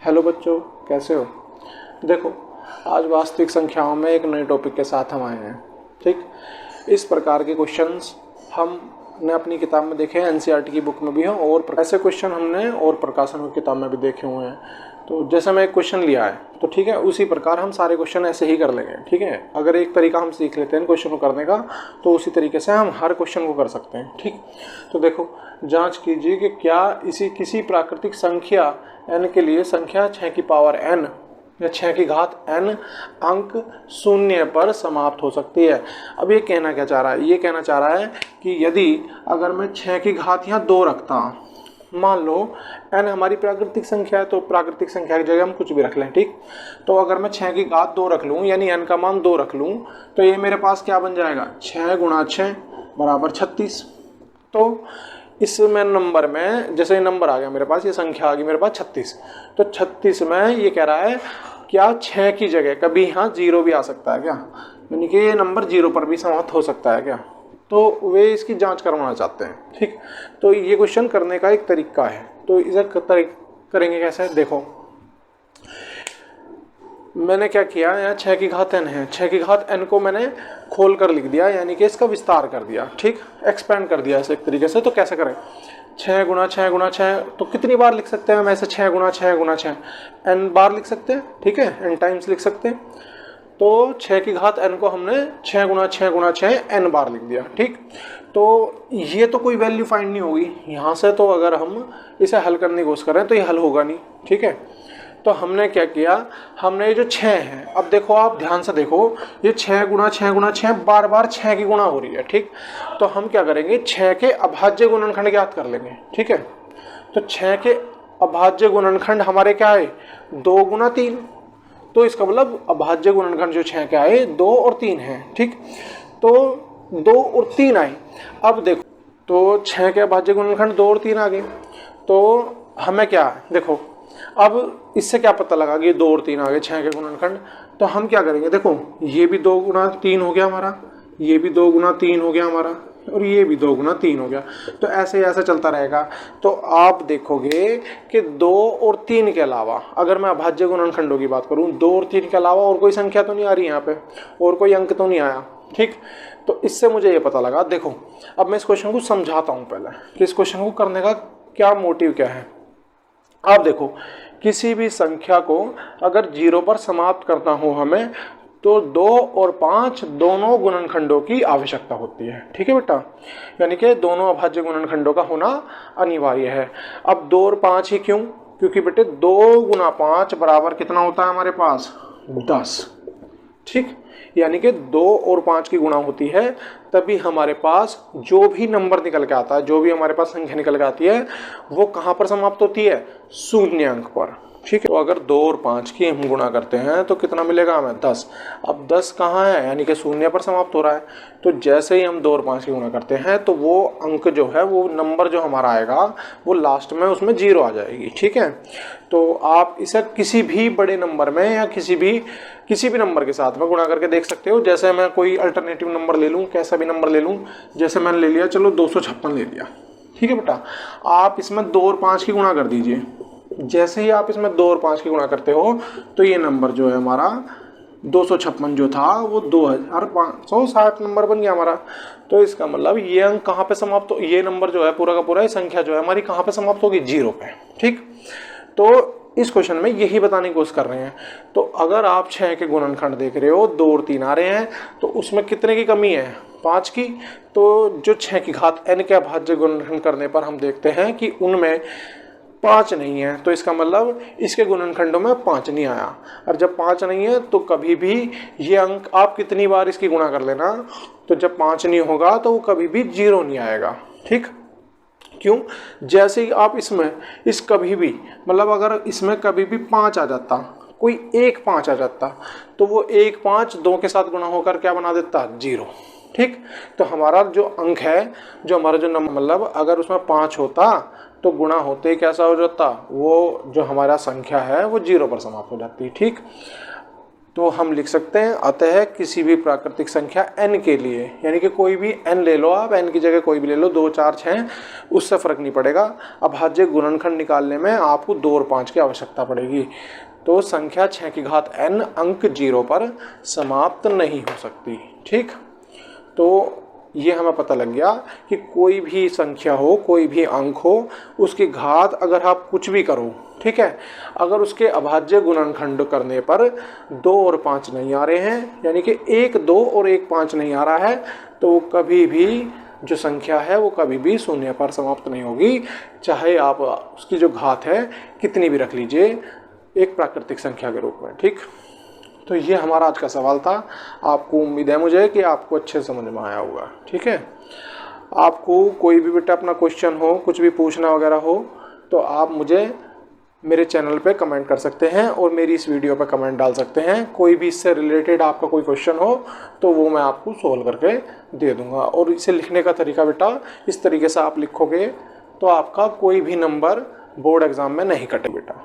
Hello बच्चों, कैसे हो। देखो, आज वास्तविक संख्याओं में एक नए टॉपिक के साथ हम आए हैं। ठीक, इस प्रकार के क्वेश्चंस हमने अपनी किताब में देखे हैं, एनसीईआरटी की बुक में भी हैं, और ऐसे क्वेश्चन हमने और प्रकाशन की किताब में भी देखे हुए हैं। तो जैसे मैं एक क्वेश्चन लिया है तो ठीक है, उसी प्रकार हम सारे क्वेश्चन ऐसे ही कर लेंगे। ठीक है, अगर एक तरीका हम सीख लेते हैं क्वेश्चन को करने का तो उसी तरीके से हम हर क्वेश्चन को कर सकते हैं। ठीक, तो देखो, जांच कीजिए कि क्या किसी प्राकृतिक संख्या n के लिए संख्या 6 की पावर n या 6 की घात n अंक शून्य पर समाप्त हो सकती है। अब ये कहना क्या चाह रहा है, ये कहना चाह रहा है कि यदि अगर मैं 6 की घात यहाँ 2 रखता, मान लो n हमारी प्राकृतिक संख्या है तो प्राकृतिक संख्या की जगह हम कुछ भी रख लें। ठीक, तो अगर मैं 6 की घात 2 रख लूँ यानी n का मान 2 रख लूँ तो ये मेरे पास क्या बन जाएगा, 6 गुणा 6 बराबर 36। तो इसमें नंबर में जैसे नंबर आ गया मेरे पास, ये संख्या आ गई मेरे पास 36। तो 36 में ये कह रहा है क्या 6 की जगह कभी यहाँ 0 भी आ सकता है क्या, यानी कि ये नंबर 0 पर भी समाप्त हो सकता है क्या। तो वे इसकी जांच करवाना चाहते हैं। ठीक, तो ये क्वेश्चन करने का एक तरीका है। तो इसे करेंगे कैसे, देखो मैंने क्या किया, यहाँ 6 की घात n है, 6 की घात n को मैंने खोल कर लिख दिया, यानी कि इसका विस्तार कर दिया। ठीक, एक्सपेंड कर दिया ऐसे एक तरीके से। तो कैसे करें, 6 गुणा 6 गुणा 6, तो कितनी बार लिख सकते हैं हम ऐसे, 6 गुणा 6 गुणा 6 n बार लिख सकते हैं। ठीक है, n टाइम्स लिख सकते हैं। तो 6 की घात n को हमने 6 गुणा 6 गुणा 6 n बार लिख दिया। ठीक, तो ये तो कोई वैल्यू फाइंड नहीं होगी यहाँ से, तो अगर हम इसे हल करने की कोशिश करें तो ये हल होगा नहीं। ठीक है, तो हमने क्या किया, हमने ये जो 6 है, अब देखो आप ध्यान से देखो, ये 6 गुणा 6 गुणा 6 बार बार 6 की गुणा हो रही है। ठीक, तो हम क्या करेंगे, 6 के अभाज्य गुणनखंड ज्ञात कर लेंगे। ठीक है, तो 6 के अभाज्य गुणनखंड हमारे क्या है, 2 गुणा 3। तो इसका मतलब अभाज्य गुणनखंड जो 6 के आए 2 और 3 है। ठीक, तो 2 और 3 आए। अब देखो, तो 6 के अभाज्य गुणनखंड 2 और 3 आ गए। तो हमें क्या, देखो अब इससे क्या पता लगा कि 2 और 3 आ गए 6 के गुणनखंड। तो हम क्या करेंगे, देखो ये भी 2 गुणा 3 हो गया हमारा, ये भी 2 गुणा 3 हो गया हमारा, और ये भी 2 गुणा 3 हो गया। तो ऐसे ऐसे चलता रहेगा। तो आप देखोगे कि 2 और 3 के अलावा, अगर मैं अभाज्य गुणनखंडों की बात करूं, 2 और 3 के अलावा और कोई संख्या तो नहीं आ रही यहाँ पे, और कोई अंक तो नहीं आया। ठीक, तो इससे मुझे ये पता लगा। देखो अब मैं इस क्वेश्चन को समझाता हूँ पहले कि इस क्वेश्चन को करने का क्या मोटिव क्या है। आप देखो, किसी भी संख्या को अगर 0 पर समाप्त करना हो हमें, तो 2 और 5 दोनों गुणनखंडों की आवश्यकता होती है। ठीक है बेटा, यानी कि दोनों अभाज्य गुणनखंडों का होना अनिवार्य है। अब 2 और 5 ही क्यों, क्योंकि बेटे 2 गुना 5 बराबर कितना होता है हमारे पास, 10। ठीक, यानी कि 2 और 5 की गुणा होती है, तभी हमारे पास जो भी नंबर निकल के आता है, जो भी हमारे पास संख्या निकल के आती है, वो कहाँ पर समाप्त होती है, शून्य अंक पर। ठीक है, तो अगर 2 और 5 की हम गुणा करते हैं तो कितना मिलेगा हमें, 10। अब 10 कहाँ है, यानी कि शून्य पर समाप्त हो रहा है। तो जैसे ही हम 2 और 5 की गुणा करते हैं तो वो अंक जो है, वो नंबर जो हमारा आएगा वो लास्ट में उसमें 0 आ जाएगी। ठीक है, तो आप इसे किसी भी बड़े नंबर में या किसी भी नंबर के साथ में गुणा करके देख सकते हो। जैसे मैं कोई अल्टरनेटिव नंबर ले लूँ, कैसा भी नंबर ले लूँ, जैसे मैंने ले लिया, चलो 256 ले लिया। ठीक है बेटा, आप इसमें 2 और 5 की गुणा कर दीजिए। जैसे ही आप इसमें 2 और 5 की गुणा करते हो तो ये नंबर जो है हमारा 256 जो था वो 2560 नंबर बन गया हमारा। तो इसका मतलब ये अंक कहाँ पे समाप्त हो, ये नंबर जो है पूरा का पूरा, ये संख्या जो है हमारी कहाँ पे समाप्त होगी, 0 पे। ठीक, तो इस क्वेश्चन में यही बताने की कोशिश कर रहे हैं। तो अगर आप 6 के गुणनखंड देख रहे हो, 2 और 3 आ रहे हैं, तो उसमें कितने की कमी है, 5 की। तो जो 6 की घात n के अभाज्य गुणनखंड करने पर हम देखते हैं कि उनमें 5 नहीं है, तो इसका मतलब इसके गुणनखंडों में 5 नहीं आया। और जब 5 नहीं है तो कभी भी ये अंक आप कितनी बार इसकी गुणा कर लेना, तो जब 5 नहीं होगा तो वो कभी भी 0 नहीं आएगा। ठीक, क्यों, जैसे ही आप इसमें कभी भी, मतलब अगर इसमें कभी भी 5 आ जाता, कोई एक 5 आ जाता, तो वो एक 5 2 के साथ गुणा होकर क्या बना देता, 0। ठीक, तो हमारा जो अंक है, जो हमारा जो नंबर, मतलब अगर उसमें 5 होता तो गुणा होते ही कैसा हो जाता, वो जो हमारा संख्या है वो 0 पर समाप्त हो जाती। ठीक, तो हम लिख सकते हैं अतः किसी भी प्राकृतिक संख्या n के लिए, यानी कि कोई भी n ले लो आप, n की जगह कोई भी ले लो, 2 4 6, उससे फ़र्क नहीं पड़ेगा। अभाज्य गुणनखंड निकालने में आपको 2 और 5 की आवश्यकता पड़ेगी। तो संख्या 6 की घात n अंक 0 पर समाप्त नहीं हो सकती। ठीक, तो ये हमें पता लग गया कि कोई भी संख्या हो, कोई भी अंक हो, उसकी घात अगर आप कुछ भी करो, ठीक है, अगर उसके अभाज्य गुणनखंड करने पर 2 और 5 नहीं आ रहे हैं, यानी कि 1 2 और 1 5 नहीं आ रहा है, तो कभी भी जो संख्या है वो कभी भी शून्य पर समाप्त नहीं होगी, चाहे आप उसकी जो घात है कितनी भी रख लीजिए एक प्राकृतिक संख्या के रूप में। ठीक, तो ये हमारा आज का सवाल था। आपको उम्मीद है मुझे कि आपको अच्छे समझ में आया होगा। ठीक है, आपको कोई भी बेटा अपना क्वेश्चन हो, कुछ भी पूछना वगैरह हो, तो आप मुझे मेरे चैनल पे कमेंट कर सकते हैं और मेरी इस वीडियो पे कमेंट डाल सकते हैं। कोई भी इससे रिलेटेड आपका कोई क्वेश्चन हो तो वो मैं आपको सोल्व करके दे दूंगा। और इसे लिखने का तरीका बेटा इस तरीके से आप लिखोगे तो आपका कोई भी नंबर बोर्ड एग्ज़ाम में नहीं कटे बेटा।